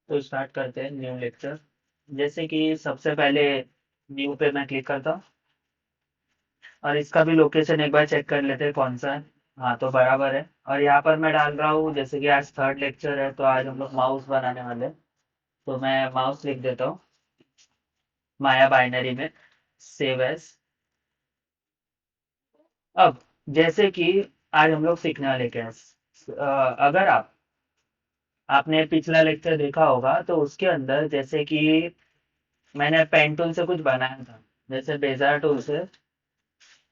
तो स्टार्ट करते हैं न्यू लेक्चर। जैसे कि सबसे पहले न्यू पे मैं क्लिक करता हूँ और इसका भी लोकेशन एक बार चेक कर लेते हैं कौन सा है। हाँ, तो बराबर है। और यहाँ पर मैं डाल रहा हूँ जैसे कि आज थर्ड लेक्चर है तो आज हम लोग माउस बनाने वाले हैं। तो मैं माउस लिख देता हूँ माया बाइनरी में, सेव एज। अब जैसे कि आज हम लोग सीखने वाले क्या है, अगर आपने पिछला लेक्चर देखा होगा तो उसके अंदर जैसे कि मैंने पेन टूल से कुछ बनाया था, जैसे बेजार टूल से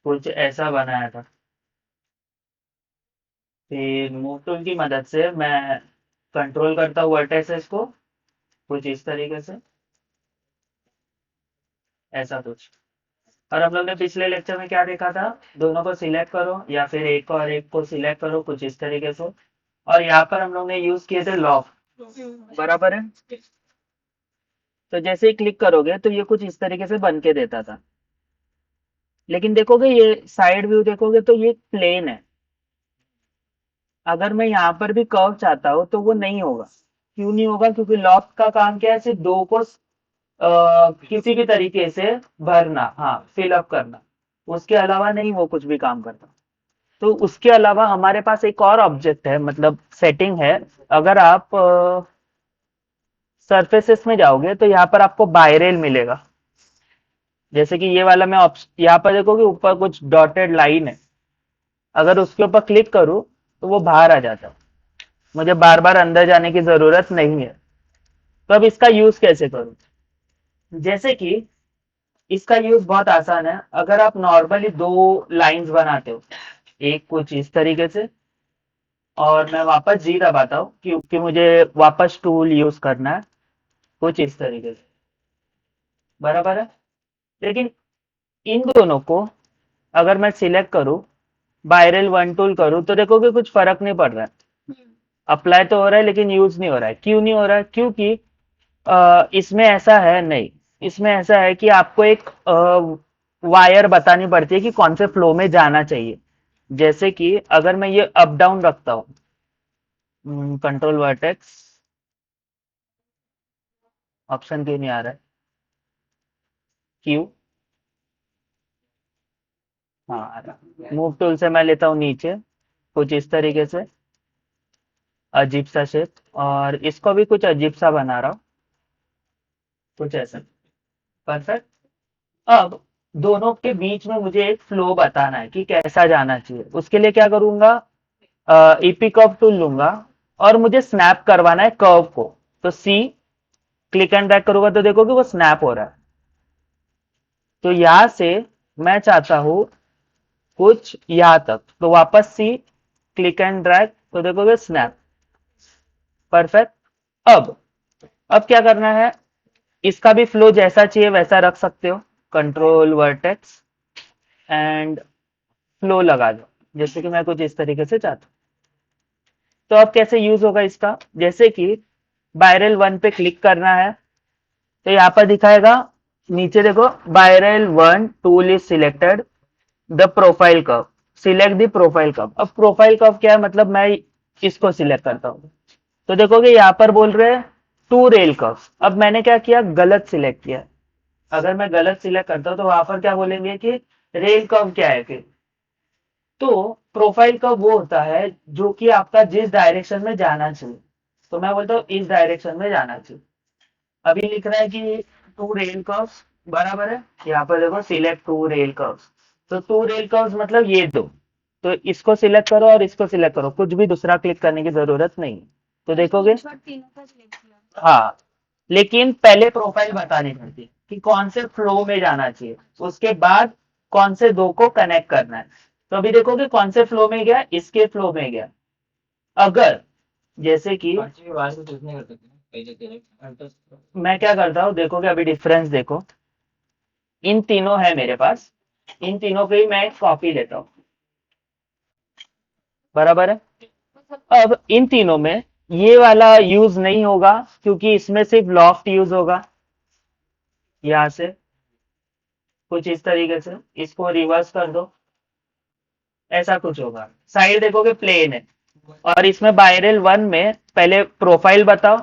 कुछ ऐसा बनाया था। फिर मूव टूल की मदद से मैं कंट्रोल करता हूँ वर्टेक्सेस को, कुछ इस तरीके से, ऐसा कुछ। और हम लोग ने पिछले लेक्चर में क्या देखा था, दोनों को सिलेक्ट करो या फिर एक और एक को सिलेक्ट करो, कुछ इस तरीके से। और यहाँ पर हम लोग ने यूज किए थे लॉक, बराबर है। तो जैसे ही क्लिक करोगे तो ये कुछ इस तरीके से बन के देता था। लेकिन देखोगे ये साइड व्यू देखोगे तो ये प्लेन है। अगर मैं यहाँ पर भी कर्व चाहता हूँ तो वो नहीं होगा। क्यों नहीं होगा? क्योंकि लॉक का काम क्या है, सिर्फ दो को किसी भी तरीके से भरना, हाँ, फिल अप करना। उसके अलावा नहीं वो कुछ भी काम करता। तो उसके अलावा हमारे पास एक और ऑब्जेक्ट है, मतलब सेटिंग है। अगर आप सरफेसेस में जाओगे तो यहाँ पर आपको बायरेल मिलेगा। जैसे कि ये वाला मैं यहाँ पर देखोगे ऊपर कुछ डॉटेड लाइन है। अगर उसके ऊपर क्लिक करूँ तो वो बाहर आ जाता है। मुझे बार बार अंदर जाने की जरूरत नहीं है। तो अब इसका यूज कैसे करूँ? जैसे कि इसका यूज बहुत आसान है। अगर आप नॉर्मली दो लाइंस बनाते हो, एक कुछ इस तरीके से, और मैं वापस जी दबाता हूँ क्योंकि मुझे वापस टूल यूज करना है, कुछ इस तरीके से, बराबर है। लेकिन इन दोनों को अगर मैं सिलेक्ट करूँ, बायरल वन टूल करूँ, तो देखोगे कुछ फर्क नहीं पड़ रहा है। अप्लाई तो हो रहा है लेकिन यूज नहीं हो रहा है। क्यों नहीं हो रहा है? क्योंकि इसमें ऐसा है नहीं। इसमें ऐसा है कि आपको एक वायर बतानी पड़ती है कि कौन से फ्लो में जाना चाहिए। जैसे कि अगर मैं ये अप डाउन रखता हूँ, कंट्रोल वर्टेक्स, ऑप्शन क्यों नहीं आ रहा है? क्यू, हाँ आ रहा। मूव टूल से मैं लेता हूँ नीचे, कुछ इस तरीके से, अजीब सा शेप। और इसको भी कुछ अजीब सा बना रहा हूँ, कुछ ऐसा। परफेक्ट। अब दोनों के बीच में मुझे एक फ्लो बताना है कि कैसा जाना चाहिए। उसके लिए क्या करूंगा, ईपी कर्व टूल लूंगा और मुझे स्नैप करवाना है कर्व को। तो सी, क्लिक एंड ड्रैग करूंगा तो देखोगे वो स्नैप हो रहा है। तो यहां से मैं चाहता हूं कुछ यहां तक, तो वापस सी, क्लिक एंड ड्रैग, तो देखोगे स्नैप। परफेक्ट। अब अब क्या करना है, इसका भी फ्लो जैसा चाहिए वैसा रख सकते हो। कंट्रोल वर्टेक्स एंड फ्लो लगा दो, जैसे कि मैं कुछ इस तरीके से चाहता हूँ। तो अब कैसे यूज होगा इसका, जैसे कि बायरल वन पे क्लिक करना है तो यहाँ पर दिखाएगा, नीचे देखो, viral one tool is selected, the profile curve, select the profile curve. अब प्रोफाइल कर्व क्या है, मतलब मैं इसको सिलेक्ट करता हूँ तो देखोगे यहाँ पर बोल रहे हैं टू रेल कर्व। अब मैंने क्या किया, गलत सिलेक्ट किया। अगर मैं गलत सिलेक्ट करता हूँ तो वहां पर क्या बोलेंगे कि रेल कर्व क्या है फिर। तो प्रोफाइल का वो होता है जो कि आपका जिस डायरेक्शन में जाना चाहिए। तो मैं बोलता हूँ इस डायरेक्शन में जाना चाहिए। अभी लिख रहा है कि टू रेल कर्व्स, बराबर है। यहाँ पर देखो सिलेक्ट टू रेल कर्व्स, तो टू रेल कर्व्स मतलब ये दो। तो इसको सिलेक्ट करो और इसको सिलेक्ट करो, कुछ भी दूसरा क्लिक करने की जरूरत नहीं। तो देखोगे, हाँ, लेकिन पहले प्रोफाइल बतानी पड़ती है कि कौन से फ्लो में जाना चाहिए, उसके बाद कौन से दो को कनेक्ट करना है। तो अभी देखोगे कौन से फ्लो में गया, इसके फ्लो में गया। अगर जैसे कि मैं क्या करता हूँ, देखोगे अभी डिफरेंस देखो, इन तीनों है मेरे पास, इन तीनों पे ही मैं एक कॉपी लेता हूँ, बराबर है। अब इन तीनों में ये वाला यूज नहीं होगा क्योंकि इसमें सिर्फ लॉफ्ट यूज होगा। यहां से कुछ इस तरीके से इसको रिवर्स कर दो, ऐसा कुछ होगा। साइड देखोगे प्लेन है। और इसमें बायरल वन में पहले प्रोफाइल बताओ,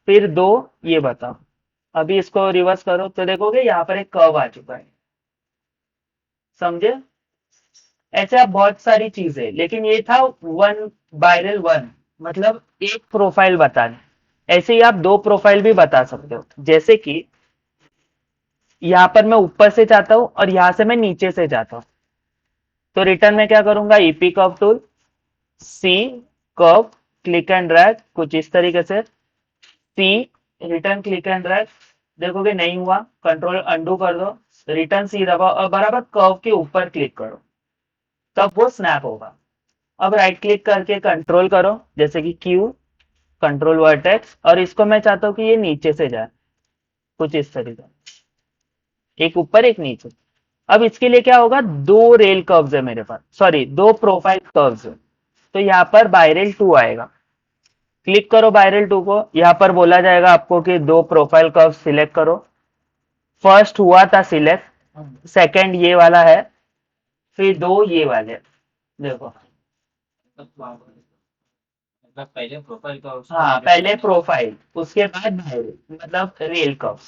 फिर दो, ये बताओ। अभी इसको रिवर्स करो तो देखोगे यहाँ पर एक कर्व आ चुका है। समझे? ऐसे आप बहुत सारी चीजें, लेकिन ये था वन, वायरल वन, मतलब एक प्रोफाइल बताने। ऐसे ही आप दो प्रोफाइल भी बता सकते हो, जैसे कि यहाँ पर मैं ऊपर से चाहता हूँ और यहाँ से मैं नीचे से चाहता हूँ। तो रिटर्न में क्या करूंगा, EP curve tool, C curve, click and drag, कुछ इस तरीके से। C, return click and drag, देखोगे नहीं हुआ, कंट्रोल अंडू कर दो, रिटर्न सी दबाओ और बराबर कर्व के ऊपर क्लिक करो, तब वो स्नैप होगा। अब राइट क्लिक करके कंट्रोल करो, जैसे कि क्यू, कंट्रोल वर्टेक्स, और इसको मैं चाहता हूँ कि ये नीचे से जाए, कुछ इस तरीके, एक ऊपर एक नीचे। अब इसके लिए क्या होगा, दो रेल कर्व्स है मेरे पास, सॉरी दो प्रोफाइल कर्व्स है। तो यहाँ पर बायरेल टू आएगा, क्लिक करो बायरेल टू को, यहाँ पर बोला जाएगा आपको कि दो प्रोफाइल कर्व सिलेक्ट करो। फर्स्ट हुआ था सिलेक्ट, सेकंड ये वाला है, फिर दो ये वाले, देखो। मतलब पहले प्रोफाइल का हाँ, पहले प्रोफाइल, उसके बाद बायरेल, मतलब रेल कर्व,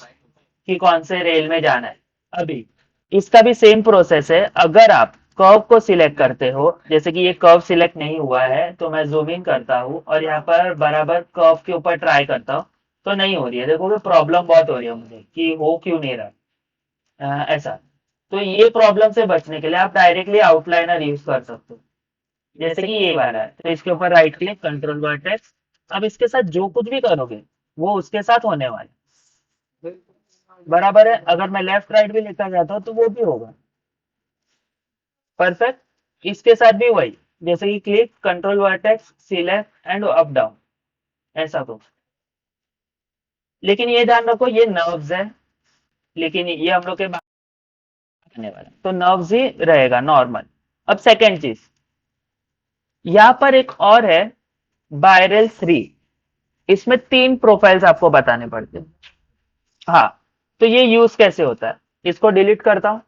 कि कौन से रेल में जाना है। अभी इसका भी सेम प्रोसेस है। अगर आप कर्व को सिलेक्ट करते हो, जैसे कि ये कर्व सिलेक्ट नहीं हुआ है, तो मैं जूम इन करता हूँ और यहाँ पर बराबर कर्व के ऊपर ट्राई करता हूँ, तो नहीं हो रही है। देखोगे प्रॉब्लम बहुत हो रही है मुझे कि हो क्यों नहीं रहा, ऐसा। तो ये प्रॉब्लम से बचने के लिए आप डायरेक्टली आउटलाइनर यूज कर सकते हो, जैसे कि ये वाला है। तो इसके ऊपर राइट क्लिक, कंट्रोल वर्टेक्स। अब इसके साथ जो कुछ भी करोगे वो उसके साथ होने वाला है, बराबर है। अगर मैं लेफ्ट राइट भी लिखा जाता हूँ तो वो भी होगा, परफेक्ट। इसके साथ भी वही, जैसे कि click, control vertex, select and up down, ऐसा कुछ। लेकिन ये ध्यान रखो ये नर्व्स है, लेकिन ये हम लोग के बात करने वाला है, तो नर्व्स ही रहेगा नॉर्मल। अब सेकेंड चीज, यहाँ पर एक और है, बायरल थ्री। इसमें तीन प्रोफाइल्स आपको बताने पड़ते हैं। हाँ, तो ये यूज कैसे होता है, इसको डिलीट करता हूं।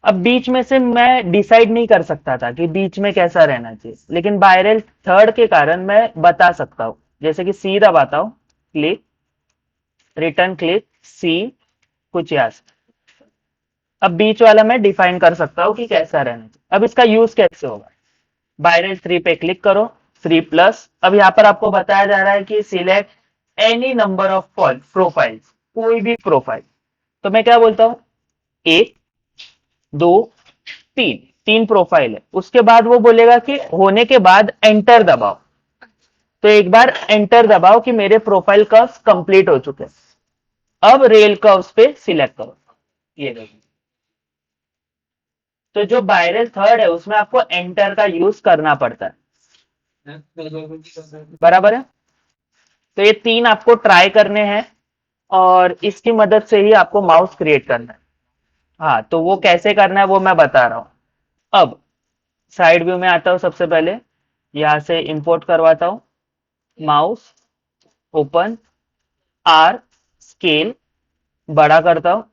अब बीच में से मैं डिसाइड नहीं कर सकता था कि बीच में कैसा रहना चाहिए, लेकिन वायरल थर्ड के कारण मैं बता सकता हूं, जैसे कि सी दबाता हूं, क्लिक, रिटर्न क्लिक, सी, कुछ यहाँ से। अब बीच वाला मैं डिफाइन कर सकता हूँ कि कैसा रहना चाहिए। अब इसका यूज कैसे होगा, वायरल थ्री पे क्लिक करो, थ्री प्लस। अब यहाँ पर आपको बताया जा रहा है कि select any number of profiles, कोई भी प्रोफाइल। तो मैं क्या बोलता हूँ, एक, दो, तीन, तीन प्रोफाइल है। उसके बाद वो बोलेगा कि होने के बाद एंटर दबाओ, तो एक बार एंटर दबाओ कि मेरे प्रोफाइल कर्व्स कंप्लीट हो चुके हैं। अब रेल कर्व्स पे सिलेक्ट करो, ये देखो। तो जो वायरल थर्ड है उसमें आपको एंटर का यूज करना पड़ता है, बराबर है। तो ये तीन आपको ट्राई करने हैं और इसकी मदद से ही आपको माउस क्रिएट करना है। हाँ, तो वो कैसे करना है वो मैं बता रहा हूँ। अब साइड व्यू में आता हूँ, सबसे पहले यहां से इंपोर्ट करवाता हूँ, माउस, ओपन, आर, स्केल, बड़ा करता हूँ।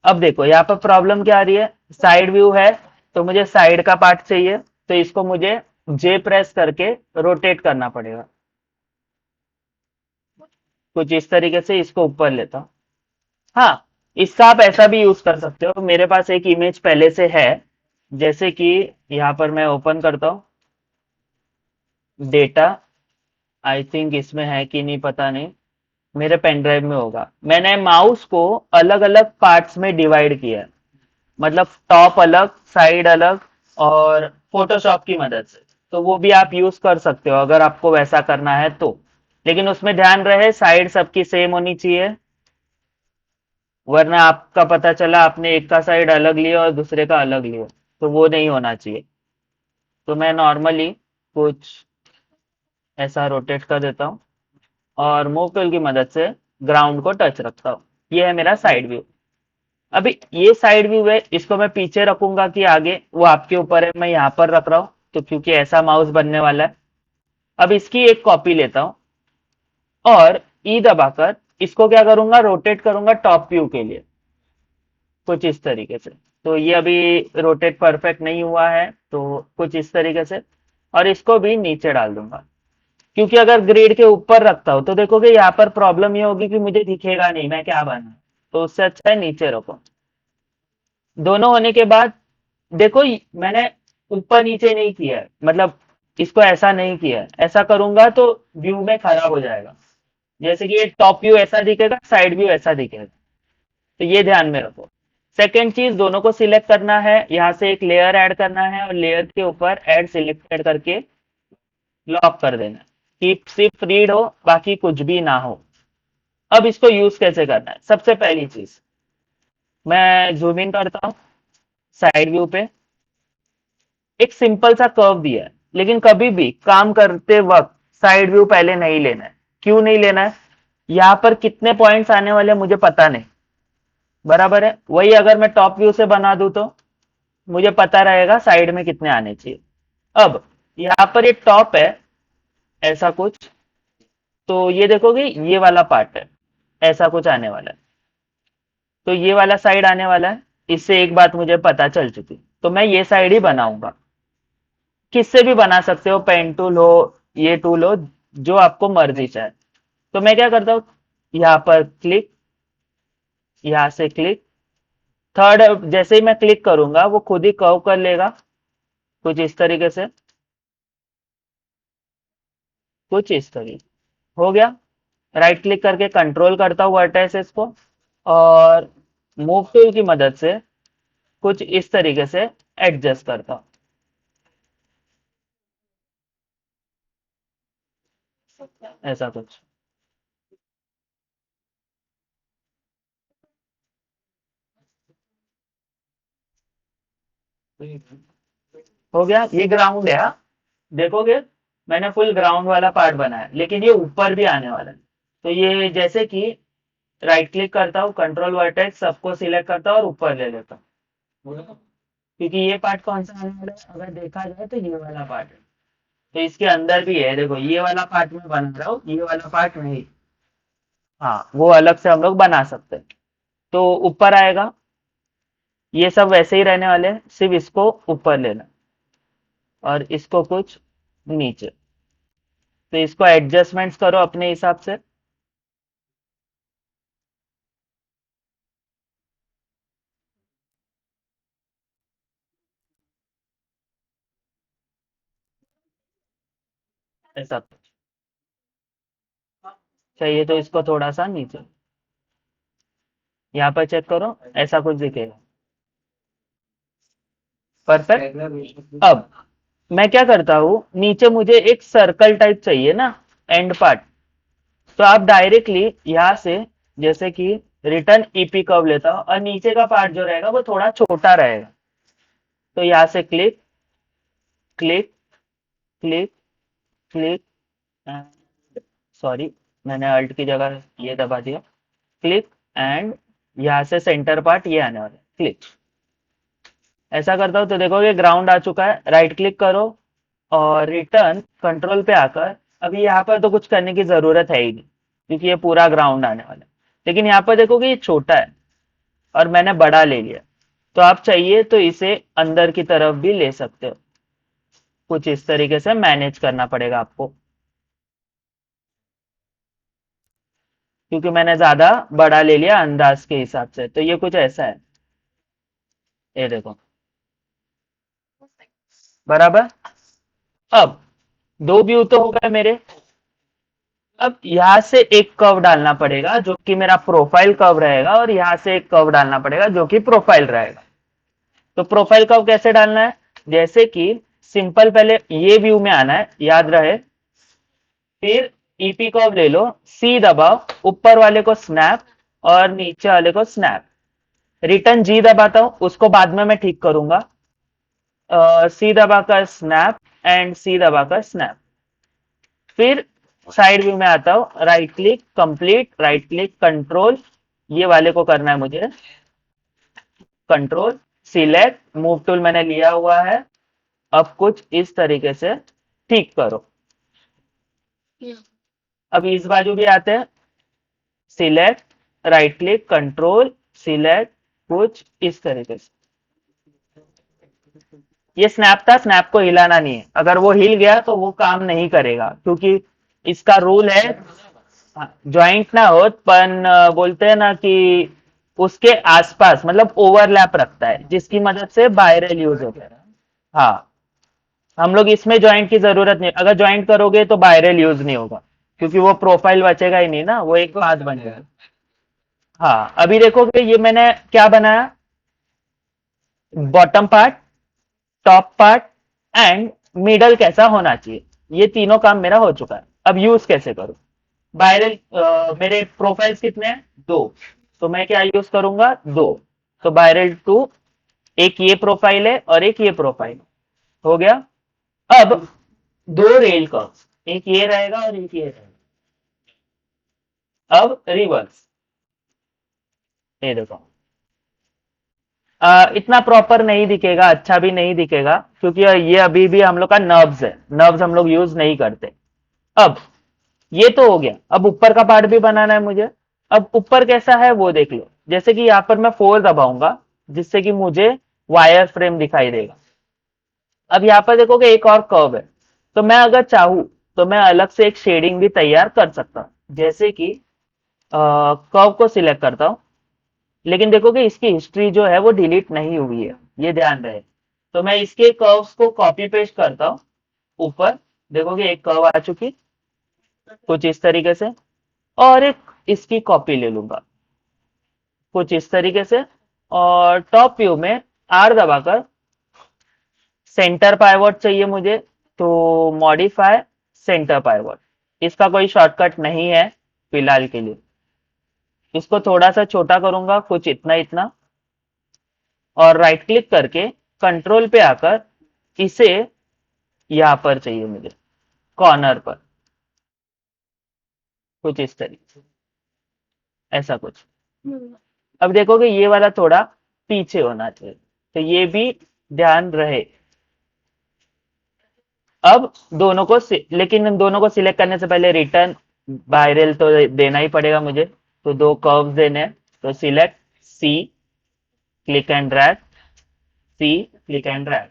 अब देखो यहाँ पर प्रॉब्लम क्या आ रही है, साइड व्यू है तो मुझे साइड का पार्ट चाहिए, तो इसको मुझे जे प्रेस करके रोटेट करना पड़ेगा, कुछ इस तरीके से इसको ऊपर लेता हूँ। हाँ, इसका आप ऐसा भी यूज कर सकते हो। मेरे पास एक इमेज पहले से है, जैसे कि यहाँ पर मैं ओपन करता हूँ, डेटा, आई थिंक इसमें है कि नहीं पता नहीं, मेरे पेन ड्राइव में होगा। मैंने माउस को अलग अलग पार्ट्स में डिवाइड किया है, मतलब टॉप अलग, साइड अलग, और फोटोशॉप की मदद से। तो वो भी आप यूज कर सकते हो अगर आपको वैसा करना है तो, लेकिन उसमें ध्यान रहे साइड सबकी सेम होनी चाहिए, वरना आपका पता चला आपने एक का साइड अलग लिया और दूसरे का अलग लिया, तो वो नहीं होना चाहिए। तो मैं नॉर्मली कुछ ऐसा रोटेट कर देता हूँ और मूव टूल की मदद से ग्राउंड को टच रखता हूँ। ये है मेरा साइड व्यू। अभी ये साइड व्यू है, इसको मैं पीछे रखूंगा कि आगे, वो आपके ऊपर है। मैं यहाँ पर रख रहा हूँ तो क्योंकि ऐसा माउस बनने वाला है। अब इसकी एक कॉपी लेता हूँ और ई दबाकर इसको क्या करूंगा, रोटेट करूंगा टॉप व्यू के लिए, कुछ इस तरीके से। तो ये अभी रोटेट परफेक्ट नहीं हुआ है, तो कुछ इस तरीके से, और इसको भी नीचे डाल दूंगा। क्योंकि अगर ग्रिड के ऊपर रखता हूं तो देखोगे यहाँ पर प्रॉब्लम ये होगी कि मुझे दिखेगा नहीं मैं क्या बना, तो उससे अच्छा है नीचे रखो। दोनों होने के बाद देखो मैंने ऊपर नीचे नहीं किया है, मतलब इसको ऐसा नहीं किया है, ऐसा करूंगा तो व्यू में खराब हो जाएगा। जैसे कि ये टॉप व्यू ऐसा दिखेगा, साइड व्यू ऐसा दिखेगा, तो ये ध्यान में रखो। सेकेंड चीज, दोनों को सिलेक्ट करना है, यहाँ से एक लेयर ऐड करना है और लेयर के ऊपर ऐड सिलेक्टेड करके लॉक कर देना है कि सिर्फ रीड हो, बाकी कुछ भी ना हो। अब इसको यूज कैसे करना है, सबसे पहली चीज मैं जूम इन करता हूँ साइड व्यू पे। एक सिंपल सा कर्व दिया है, लेकिन कभी भी काम करते वक्त साइड व्यू पहले नहीं लेना है। क्यों नहीं लेना है? यहाँ पर कितने पॉइंट्स आने वाले हैं मुझे पता नहीं, बराबर है। वही अगर मैं टॉप व्यू से बना दूं तो मुझे पता रहेगा साइड में कितने आने चाहिए। अब यहाँ पर ये टॉप है ऐसा कुछ, तो ये देखोगे ये वाला पार्ट है ऐसा कुछ आने वाला है, तो ये वाला साइड आने वाला है। इससे एक बात मुझे पता चल चुकी, तो मैं ये साइड ही बनाऊंगा। किससे भी बना सकते हो, पेन टूल हो, ये टूल हो, जो आपको मर्जी चाहे। तो मैं क्या करता हूँ, यहाँ पर क्लिक, यहाँ से क्लिक, थर्ड जैसे ही मैं क्लिक करूंगा वो खुद ही कर्व कर लेगा कुछ इस तरीके से, कुछ इस तरीके हो गया। राइट क्लिक करके कंट्रोल करता हूँ वर्टेसेस को और मूव टूल की मदद से कुछ इस तरीके से एडजस्ट करता हूँ, ऐसा कुछ। हो गया, ये ग्राउंड है हाँ? देखोगे मैंने फुल ग्राउंड वाला पार्ट बनाया, लेकिन ये ऊपर भी आने वाला है। तो ये जैसे कि राइट क्लिक करता हूँ, कंट्रोल वर्टेक्स सबको सिलेक्ट करता हूँ और ऊपर ले लेता हूँ, क्योंकि ये पार्ट कौन सा आने वाला है अगर देखा जाए तो ये वाला पार्ट है। तो इसके अंदर भी है, देखो ये वाला पार्ट मैं बना रहा हूँ, ये वाला पार्ट नहीं। हाँ वो अलग से हम लोग बना सकते हैं। तो ऊपर आएगा, ये सब वैसे ही रहने वाले हैं, सिर्फ इसको ऊपर लेना और इसको कुछ नीचे। तो इसको एडजस्टमेंट्स करो अपने हिसाब से। ऐसा चाहिए तो इसको थोड़ा सा नीचे, यहाँ पर चेक करो ऐसा कुछ दिखेगा। परफेक्ट। अब मैं क्या करता हूँ, नीचे मुझे एक सर्कल टाइप चाहिए ना, एंड पार्ट। तो आप डायरेक्टली यहाँ से जैसे कि रिटर्न ईपी कर्व लेता हूँ और नीचे का पार्ट जो रहेगा वो थोड़ा छोटा रहेगा। तो यहाँ से click click click click, sorry मैंने अल्ट की जगह ये दबा दिया, क्लिक एंड यहाँ से सेंटर पार्ट ये आने वाला है, क्लिक। ऐसा करता हूँ तो देखोगे ग्राउंड आ चुका है। राइट क्लिक करो और रिटर्न कंट्रोल पे आकर, अभी यहाँ पर तो कुछ करने की जरूरत है ही नहीं क्योंकि ये पूरा ग्राउंड आने वाला है। लेकिन यहाँ पर देखोगे ये छोटा है और मैंने बड़ा ले लिया, तो आप चाहिए तो इसे अंदर की तरफ भी ले सकते हो। कुछ इस तरीके से मैनेज करना पड़ेगा आपको, क्योंकि मैंने ज्यादा बड़ा ले लिया अंदाज के हिसाब से। तो ये कुछ ऐसा है, ये देखो, बराबर। अब दो व्यू तो हो गए मेरे। अब यहाँ से एक कर्व डालना पड़ेगा जो कि मेरा प्रोफाइल कर्व रहेगा और यहाँ से एक कर्व डालना पड़ेगा जो कि प्रोफाइल रहेगा। तो प्रोफाइल कर्व कैसे डालना है, जैसे कि सिंपल पहले ये व्यू में आना है, याद रहे। फिर ईपी कर्व ले लो, सी दबाओ, ऊपर वाले को स्नैप और नीचे वाले को स्नैप। रिटर्न जी दबाता हूं, उसको बाद में मैं ठीक करूंगा। सी दबाकर स्नैप एंड सी दबाकर स्नैप। फिर साइड व्यू में आता हूँ, right click complete, right click control, ये वाले को करना है मुझे, कंट्रोल सिलेक्ट, मूव टूल मैंने लिया हुआ है। अब कुछ इस तरीके से ठीक करो। अब इस बाजू भी आते हैं, select right click control select, कुछ इस तरीके से। ये स्नैप था, स्नैप को हिलाना नहीं है, अगर वो हिल गया तो वो काम नहीं करेगा क्योंकि इसका रूल है, ज्वाइंट ना हो पण बोलते हैं ना कि उसके आसपास मतलब ओवरलैप रखता है, जिसकी मदद से वायरल यूज होता है। हाँ, हम लोग इसमें ज्वाइंट की जरूरत नहीं, अगर ज्वाइंट करोगे तो वायरल यूज नहीं होगा, क्योंकि वो प्रोफाइल बचेगा ही नहीं ना, वो एक पाथ बन जाएगा। हाँ, अभी देखोगे ये मैंने क्या बनाया, bottom part, top part and middle कैसा होना चाहिए, ये तीनों काम मेरा हो चुका है। अब यूज कैसे करूं, वायरल मेरे प्रोफाइल्स कितने हैं, दो, तो मैं क्या यूज करूंगा, दो, तो वायरल टू, एक ये प्रोफाइल है और एक ये प्रोफाइल, हो गया। अब दो रेल कर्व्स, एक ये रहेगा और एक ये रहेगा। अब रिवर्स, ये देखो, इतना प्रॉपर नहीं दिखेगा, अच्छा भी नहीं दिखेगा, क्योंकि ये अभी भी हम लोग का नर्व्स है, नर्व्स हम लोग यूज नहीं करते। अब ये तो हो गया, अब ऊपर का पार्ट भी बनाना है मुझे। अब ऊपर कैसा है वो देख लो, जैसे कि यहाँ पर मैं 4 दबाऊंगा, जिससे कि मुझे वायर फ्रेम दिखाई देगा। अब यहाँ पर देखोगे एक और कर्व है, तो मैं अगर चाहूं तो मैं अलग से एक शेडिंग भी तैयार कर सकता हूं, जैसे कि कर्व को सिलेक्ट करता हूं, लेकिन देखोगे इसकी हिस्ट्री जो है वो डिलीट नहीं हुई है, ये ध्यान रहे। तो मैं इसके कर्व्स को कॉपी पेस्ट करता हूँ ऊपर, देखोगे एक कर्व आ चुकी कुछ इस तरीके से, और एक इसकी कॉपी ले लूंगा कुछ इस तरीके से, और टॉप व्यू में आर दबाकर सेंटर पाइवॉट चाहिए मुझे, तो मॉडिफाई सेंटर पाइवॉट, इसका कोई शॉर्टकट नहीं है फिलहाल के लिए। इसको थोड़ा सा छोटा करूंगा कुछ इतना इतना, और राइट क्लिक करके कंट्रोल पे आकर इसे यहां पर चाहिए मुझे कॉर्नर पर, कुछ इस तरीके से, ऐसा कुछ। अब देखोगे ये वाला थोड़ा पीछे होना चाहिए, तो ये भी ध्यान रहे। अब दोनों को लेकिन इन दोनों को सिलेक्ट करने से पहले रिटर्न वायरल तो देना ही पड़ेगा मुझे, तो दो कर्व्स देने हैं, तो select C, click and drag, C, click and drag,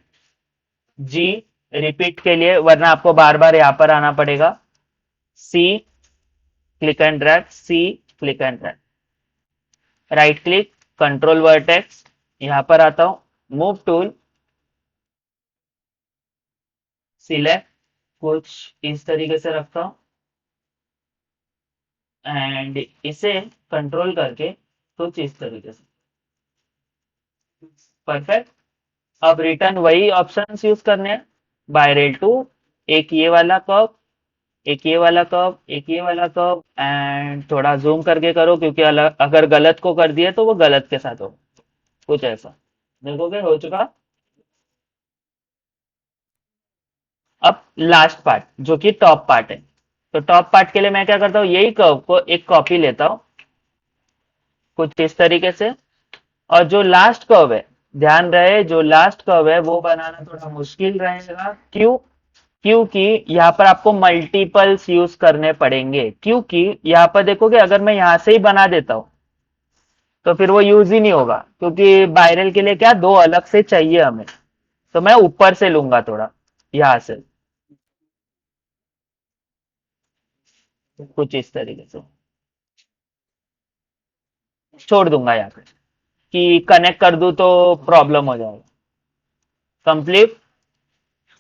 G, repeat के लिए, वरना आपको बार बार यहां पर आना पड़ेगा, C, click and drag, C, click and drag, right click, control vertex, यहां पर आता हूं, मूव टूल, सिलेक्ट, कुछ इस तरीके से रखता हूं, एंड इसे कंट्रोल करके कुछ इस तरीके से, परफेक्ट। अब रिटर्न वही ऑप्शंस यूज करने हैं, वायरल टू, एक ये वाला कर्व, एक ये वाला कर्व, एक ये वाला कर्व, एंड थोड़ा जूम करके करो, क्योंकि अगर गलत को कर दिया तो वो गलत के साथ हो, कुछ ऐसा। देखोगे हो चुका। अब लास्ट पार्ट जो कि टॉप पार्ट है, तो टॉप पार्ट के लिए मैं क्या करता हूँ, यही कर्व को एक कॉपी लेता हूँ कुछ इस तरीके से, और जो लास्ट कर्व है, ध्यान रहे जो लास्ट कर्व है वो बनाना थोड़ा मुश्किल रहेगा, क्यों, क्योंकि यहाँ पर आपको मल्टीपल्स यूज करने पड़ेंगे, क्योंकि यहाँ पर देखोगे अगर मैं यहाँ से ही बना देता हूँ तो फिर वो यूज ही नहीं होगा, क्योंकि वायरल के लिए क्या दो अलग से चाहिए हमें, तो मैं ऊपर से लूंगा थोड़ा, यहाँ से कुछ इस तरीके से छोड़ दूंगा यहाँ पे, कि कनेक्ट कर दूं तो प्रॉब्लम हो जाएगा। कंप्लीट,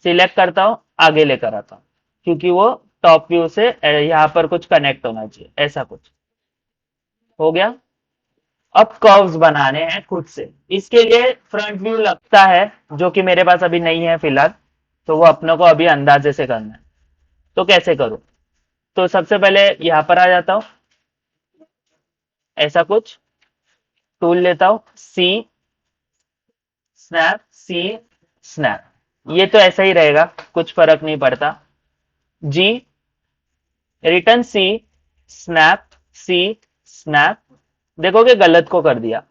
सिलेक्ट करता हूं, आगे लेकर आता हूं, क्योंकि वो टॉप व्यू से यहाँ पर कुछ कनेक्ट होना चाहिए, ऐसा कुछ हो गया। अब कर्व्स बनाने हैं खुद से, इसके लिए फ्रंट व्यू लगता है, जो कि मेरे पास अभी नहीं है फिलहाल, तो वो अपने को अभी अंदाजे से करना है। तो कैसे करूं, तो सबसे पहले यहाँ पर आ जाता हूं, ऐसा कुछ टूल लेता हूं, सी, स्नैप, सी, स्नैप, ये तो ऐसा ही रहेगा, कुछ फर्क नहीं पड़ता, जी, रिटर्न सी, स्नैप, सी, स्नैप, देखोगे गलत को कर दिया,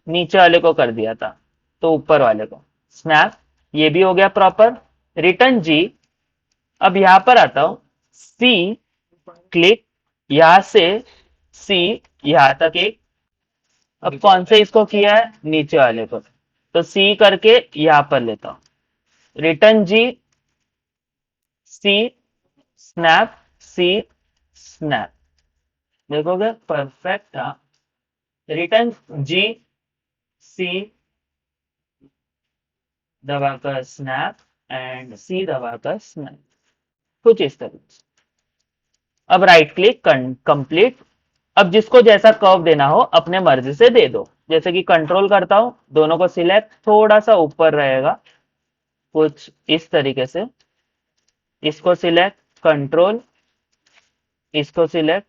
नीचे वाले को कर दिया था, तो ऊपर वाले को, स्नैप, ये भी हो गया प्रॉपर, रिटर्न जी। अब यहां पर आता हूं, सी, क्लिक, यहां से सी, यहां तक एक, अब कौन से इसको किया है, नीचे वाले को, तो सी करके यहां पर लेता हूं, रिटर्न जी, सी, स्नैप, सी स्नैप, देखोगे परफेक्ट था। रिटर्न जी सी दबाकर स्नैप एंड सी दबाकर स्नैप, कुछ इस तरह से। अब राइट क्लिक कंप्लीट। अब जिसको जैसा कर्व देना हो अपने मर्जी से दे दो, जैसे कि कंट्रोल करता हूं, दोनों को सिलेक्ट, थोड़ा सा ऊपर रहेगा कुछ इस तरीके से, इसको सिलेक्ट कंट्रोल, इसको सिलेक्ट,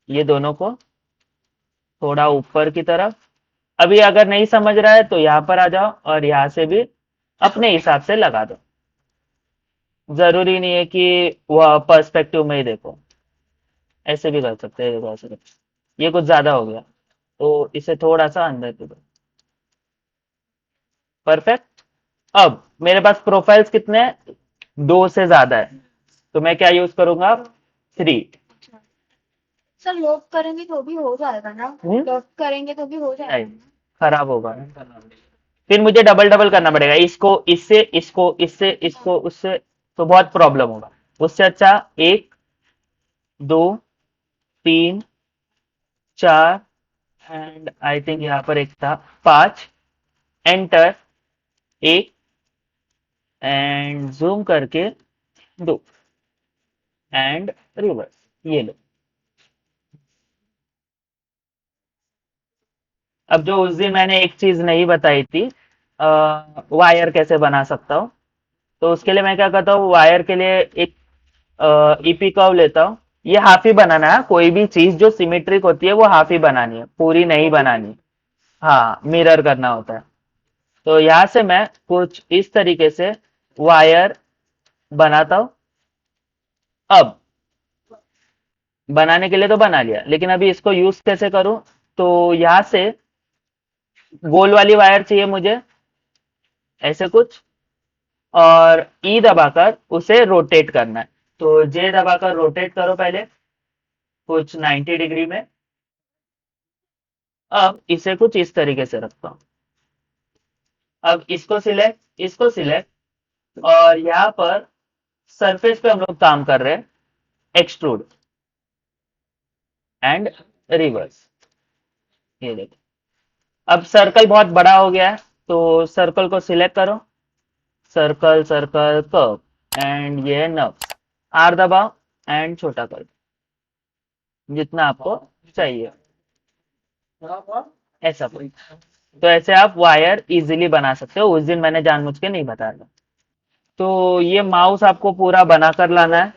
ये दोनों को थोड़ा ऊपर की तरफ। अभी अगर नहीं समझ रहा है तो यहाँ पर आ जाओ और यहाँ से भी अपने हिसाब से लगा दो, जरूरी नहीं है कि वह पर्सपेक्टिव में ही देखो, ऐसे भी कर सकते हैं, देखो ऐसे कर। ये कुछ ज्यादा हो गया तो इसे थोड़ा सा अंदर की दो, परफेक्ट। अब मेरे पास प्रोफाइल्स कितने हैं, 2 से ज्यादा है, तो मैं क्या यूज करूंगा, 3। अच्छा सर, लॉक करेंगे तो भी हो जाएगा ना? लॉक करेंगे तो भी हो जाएगा नहीं, ना? खराब होगा ना, फिर मुझे डबल डबल करना पड़ेगा, इसको इससे, इसको इससे, इसको उससे, तो बहुत प्रॉब्लम होगा। उससे अच्छा 1 2 3 4 एंड आई थिंक यहाँ पर एक था 5, एंटर 1 एंड जूम करके 2 एंड रिवर्स, ये लो। अब जो उस दिन मैंने एक चीज नहीं बताई थी, वायर कैसे बना सकता हूँ, तो उसके लिए मैं क्या करता हूँ, वायर के लिए एक ईपी कर्व लेता हूँ। ये हाफ ही बनाना है, कोई भी चीज जो सिमेट्रिक होती है वो हाफ ही बनानी है, पूरी नहीं बनानी। हाँ, मिरर करना होता है। तो यहाँ से मैं कुछ इस तरीके से वायर बनाता हूँ। अब बनाने के लिए तो बना लिया, लेकिन अभी इसको यूज कैसे करूं, तो यहाँ से गोल वाली वायर चाहिए मुझे, ऐसे कुछ, और ई दबाकर उसे रोटेट करना है। तो जे दबाकर रोटेट करो पहले कुछ 90 डिग्री में। अब इसे कुछ इस तरीके से रखता हूं। अब इसको सिलेक्ट और यहाँ पर सरफेस पे हम लोग काम कर रहे हैं, एक्सट्रूड एंड रिवर्स, ये देखो। अब सर्कल बहुत बड़ा हो गया है, तो सर्कल को सिलेक्ट करो, सर्कल सर्कल कर्व एंड ये नर्व्स, आर दबाओ एंड छोटा कर दो जितना आपको चाहिए, ऐसा कुछ। तो ऐसे आप वायर इजीली बना सकते हो, उस दिन मैंने जानबूझ के नहीं बताया। तो ये माउस आपको पूरा बनाकर लाना है,